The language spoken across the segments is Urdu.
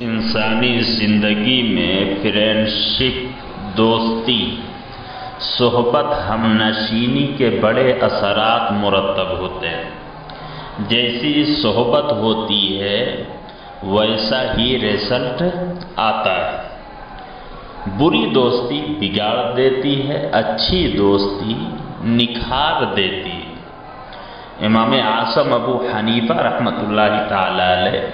انسانی زندگی میں فرینڈشپ، دوستی، صحبت، ہم نشینی کے بڑے اثرات مرتب ہوتے ہیں۔ جیسی صحبت ہوتی ہے ویسا ہی رزلٹ آتا ہے۔ بری دوستی بگاڑ دیتی ہے، اچھی دوستی نکھار دیتی ہے۔ امام اعظم ابو حنیفہ رحمۃ اللہ تعالی علیہ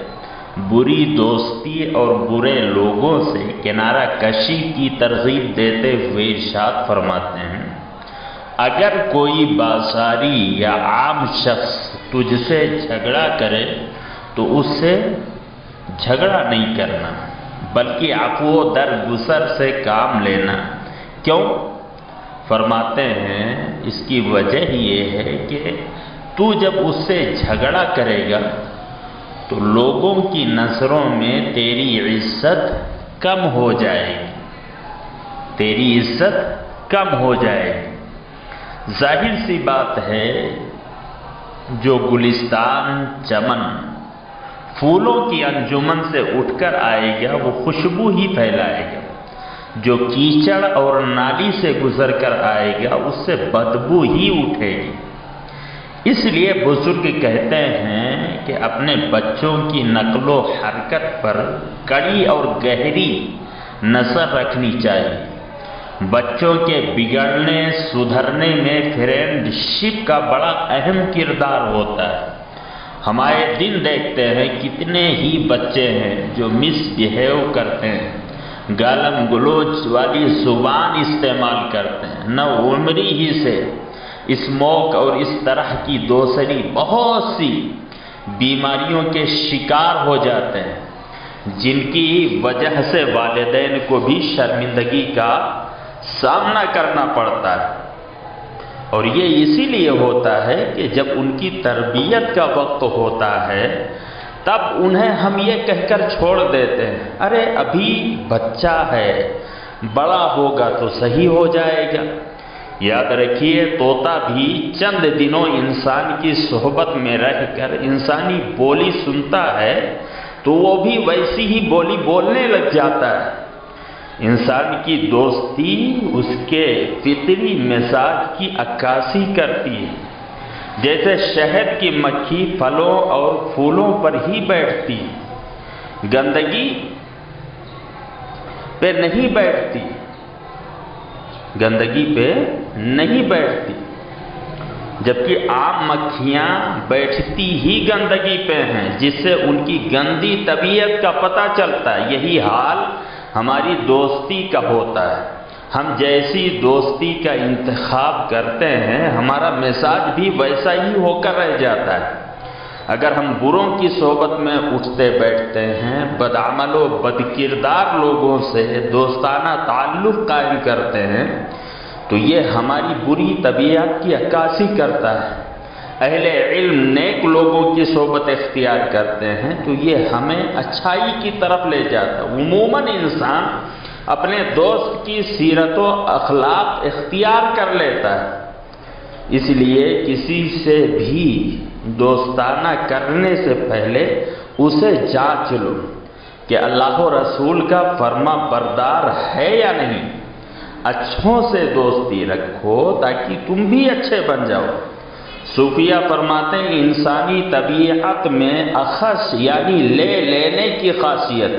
بری دوستی اور برے لوگوں سے کنارہ کشی کی ترغیب دیتے ہوئے ارشاد فرماتے ہیں، اگر کوئی بازاری یا عام شخص تجھ سے جھگڑا کرے تو اس سے جھگڑا نہیں کرنا بلکہ عفو و درگزر سے کام لینا۔ کیوں؟ فرماتے ہیں اس کی وجہ یہ ہے کہ تو جب اس سے جھگڑا کرے گا تو لوگوں کی نظروں میں تیری عزت کم ہو جائے گی، تیری عزت کم ہو جائے گی۔ ظاہر سی بات ہے جو گلستان، چمن، پھولوں کی انجمن سے اٹھ کر آئے گا وہ خوشبو ہی پھیلائے گا، جو کیچڑ اور نالی سے گزر کر آئے گا اس سے بدبو ہی اٹھے گی۔ اس لیے بزرگ کہتے ہیں کہ اپنے بچوں کی نقل و حرکت پر کڑی اور گہری نظر رکھنی چاہیے۔ بچوں کے بگڑنے سدھرنے میں فرینڈ شپ کا بڑا اہم کردار ہوتا ہے۔ ہمارے دن دیکھتے ہیں کتنے ہی بچے ہیں جو مس بہیو کرتے ہیں، گالم گلوچ والی زبان استعمال کرتے ہیں، نہ عمری ہی سے اسموک اور اس طرح کی دوسری بہت سی بیماریوں کے شکار ہو جاتے ہیں، جن کی وجہ سے والدین کو بھی شرمندگی کا سامنا کرنا پڑتا ہے۔ اور یہ اسی لیے ہوتا ہے کہ جب ان کی تربیت کا وقت ہوتا ہے تب انہیں ہم یہ کہہ کر چھوڑ دیتے ہیں، ارے ابھی بچہ ہے، بڑا ہوگا تو صحیح ہو جائے گا۔ یاد رکھیے طوطا بھی چند دنوں انسان کی صحبت میں رہ کر انسانی بولی سنتا ہے تو وہ بھی ویسی ہی بولی بولنے لگ جاتا ہے۔ انسان کی دوستی اس کے فطری مزاج کی عکاسی کرتی ہے۔ جیسے شہد کی مکھی پھلوں اور پھولوں پر ہی بیٹھتی، گندگی پہ نہیں بیٹھتی، گندگی پہ نہیں بیٹھتی، جبکہ عام مکھیاں بیٹھتی ہی گندگی پہ ہیں جس سے ان کی گندی طبیعت کا پتہ چلتا ہے۔ یہی حال ہماری دوستی کا ہوتا ہے۔ ہم جیسی دوستی کا انتخاب کرتے ہیں ہمارا مزاج بھی ویسا ہی ہو کر رہ جاتا ہے۔ اگر ہم بروں کی صحبت میں اٹھتے بیٹھتے ہیں، بدعمل و بدکردار لوگوں سے دوستانہ تعلق قائم کرتے ہیں تو یہ ہماری بری طبیعت کی عکاسی کرتا ہے۔ اہل علم نیک لوگوں کی صحبت اختیار کرتے ہیں تو یہ ہمیں اچھائی کی طرف لے جاتا ہے۔ عموماً انسان اپنے دوست کی سیرت و اخلاق اختیار کر لیتا ہے، اس لیے کسی سے بھی دوستانہ کرنے سے پہلے اسے جانچ لو کہ اللہ و رسول کا فرما بردار ہے یا نہیں۔ اچھوں سے دوستی رکھو تاکہ تم بھی اچھے بن جاؤ۔ صوفیہ فرماتے ہیں انسانی طبیعت میں اخذ یعنی لے لینے کی خاصیت،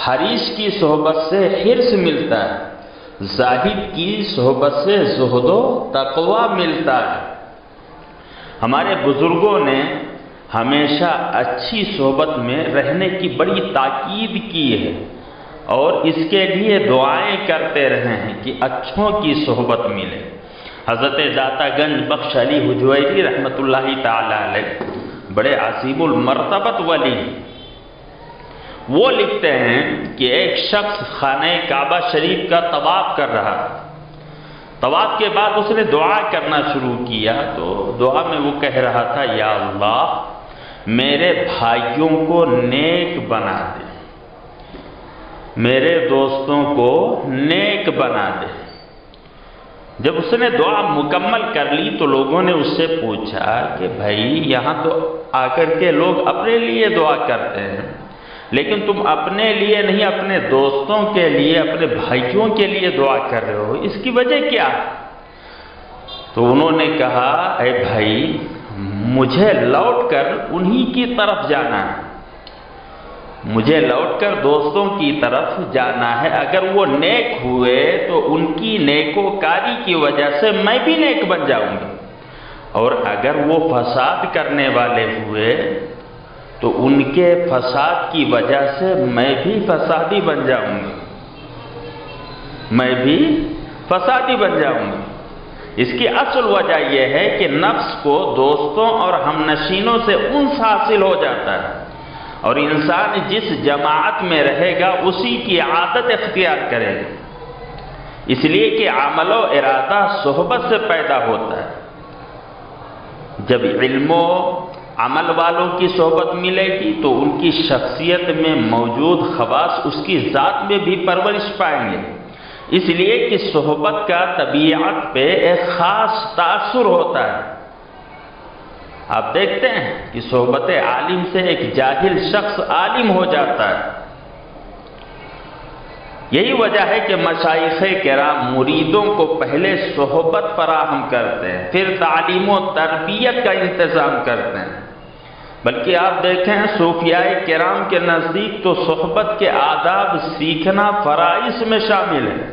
حریص کی صحبت سے حرص ملتا ہے، زاہد کی صحبت سے زہد و تقوی ملتا ہے۔ ہمارے بزرگوں نے ہمیشہ اچھی صحبت میں رہنے کی بڑی تاکید کی ہے اور اس کے لیے دعائیں کرتے رہے ہیں کہ اچھوں کی صحبت ملے۔ حضرت داتا گنج بخش علی حجویری رحمۃ اللہ تعالی علیہ بڑے عظیم المرتبت ولی ہیں۔ وہ لکھتے ہیں کہ ایک شخص خانہ کعبہ شریف کا طواف کر رہا تھا۔ طواف کے بعد اس نے دعا کرنا شروع کیا تو دعا میں وہ کہہ رہا تھا، یا اللہ میرے بھائیوں کو نیک بنا دے، میرے دوستوں کو نیک بنا دے۔ جب اس نے دعا مکمل کر لی تو لوگوں نے اس سے پوچھا کہ بھائی یہاں تو آ کر کے لوگ اپنے لیے دعا کرتے ہیں، لیکن تم اپنے لیے نہیں، اپنے دوستوں کے لیے، اپنے بھائیوں کے لیے دعا کر رہے ہو، اس کی وجہ کیا؟ تو انہوں نے کہا اے بھائی، مجھے لوٹ کر انہی کی طرف جانا ہے، مجھے لوٹ کر دوستوں کی طرف جانا ہے، اگر وہ نیک ہوئے تو ان کی نیکوکاری کی وجہ سے میں بھی نیک بن جاؤں گا، اور اگر وہ فساد کرنے والے ہوئے تو ان کے فساد کی وجہ سے میں بھی فسادی بن جاؤں گا، میں بھی فسادی بن جاؤں گا۔ اس کی اصل وجہ یہ ہے کہ نفس کو دوستوں اور ہمنشینوں سے انس حاصل ہو جاتا ہے، اور انسان جس جماعت میں رہے گا اسی کی عادت اختیار کرے گا، اس لیے کہ عمل و ارادہ صحبت سے پیدا ہوتا ہے۔ جب علم و عمل والوں کی صحبت ملے گی تو ان کی شخصیت میں موجود خواص اس کی ذات میں بھی پرورش پائیں گے، اس لیے کہ صحبت کا طبیعت پہ ایک خاص تاثر ہوتا ہے۔ آپ دیکھتے ہیں کہ صحبت عالم سے ایک جاہل شخص عالم ہو جاتا ہے۔ یہی وجہ ہے کہ مشائخ کرام مریدوں کو پہلے صحبت فراہم کرتے ہیں، پھر تعلیم و تربیت کا انتظام کرتے ہیں۔ بلکہ آپ دیکھیں صوفیاء کرام کے نزدیک تو صحبت کے آداب سیکھنا فرائض میں شامل ہے۔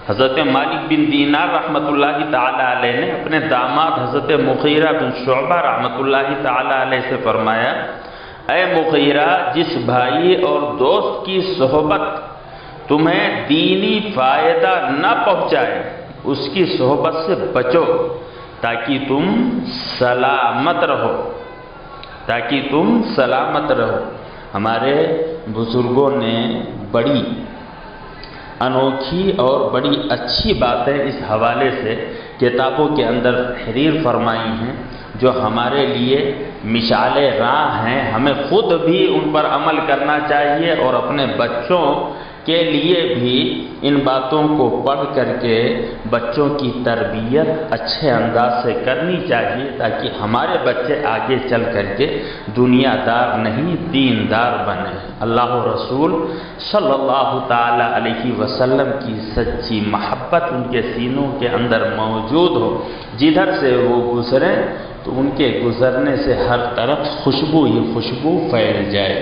حضرت مالک بن دینار رحمۃ اللہ تعالی علیہ نے اپنے داماد حضرت مغیرہ بن شعبہ رحمۃ اللہ تعالی علیہ سے فرمایا، اے مغیرہ، جس بھائی اور دوست کی صحبت تمہیں دینی فائدہ نہ پہنچائے اس کی صحبت سے بچو تاکہ تم سلامت رہو، تاکہ تم سلامت رہو۔ ہمارے بزرگوں نے بڑی انوکھی اور بڑی اچھی باتیں اس حوالے سے کتابوں کے اندر تحریر فرمائی ہیں، جو ہمارے لیے مشعل راہ ہیں۔ ہمیں خود بھی ان پر عمل کرنا چاہیے اور اپنے بچوں کے لیے بھی ان باتوں کو پڑھ کر کے بچوں کی تربیت اچھے انداز سے کرنی چاہیے، تاکہ ہمارے بچے آگے چل کر کے دنیا دار نہیں دیندار بنے۔ اللہ و رسول صلی اللہ تعالی علیہ وسلم کی سچی محبت ان کے سینوں کے اندر موجود ہو، جدھر سے وہ گزریں تو ان کے گزرنے سے ہر طرف خوشبو ہی خوشبو پھیل جائے۔